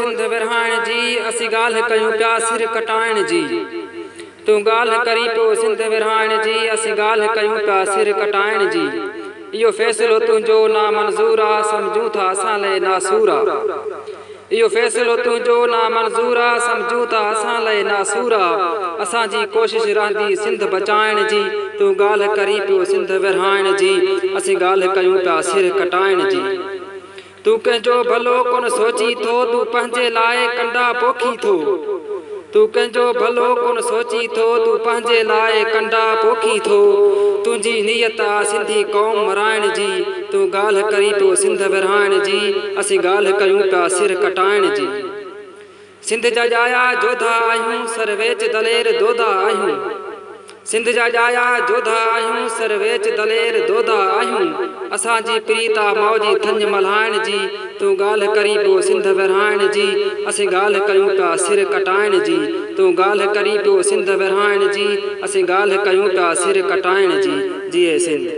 सिंध विरहाइण जी असीं ॻाल्हि कयूं पिया सिर कटाइण जी। तूं ॻाल्हि करी पियो सिंध विरहाइण जी असीं ॻाल्हि कयूं पिया सिर कटाइण जी। इहो फ़ैसिलो तुंहिंजो ना मंज़ूर आहे सम्झूं था असां लाइ नासूर आहे। इहो फ़ैसिलो तुंहिंजो ना मंज़ूर आहे सम्झूं था असां लाइ नासूर आहे। असांजी कोशिशि रहंदी सिंध बचाइण जी। तूं ॻाल्हि करी पियो सिंध विरहाइण जी असीं ॻाल्हि कयूं पिया सिर कटाइण जी। तूं कंहिंजो भलो कोन सोची थो तूं पंहिंजे लाइ कंडा पोखी थो। तूं कंहिंजो भलो कोन सोची थो तूं पंहिंजे लाइ कंडा पोखी थो। तुंहिंजी नियत आहे सिंधी क़ौम मराइण जी। तूं ॻाल्हि करी पियो सिंध विरहाइण जी असीं ॻाल्हि कयूं पिया सिर कटाइण जी। सिंध जा ॼाया जोधा आहियूं सरवेच दलेर दोधा आहियूं। सिंध जा ॼाया जोधा आहियूं सरवेच दलेर दोधा आहियूं। असांजी प्रीत आहे मौजी थंज मल्हाइण जी। तूं ॻाल्हि करी पियो सिंध विरहाइण जी असीं ॻाल्हि कयूं पिया सिर कटाइण जी। तूं ॻाल्हि करी पियो सिंध विरहाइण जी असीं ॻाल्हि कयूं पिया सिर कटाइण जी। जीए सिंध।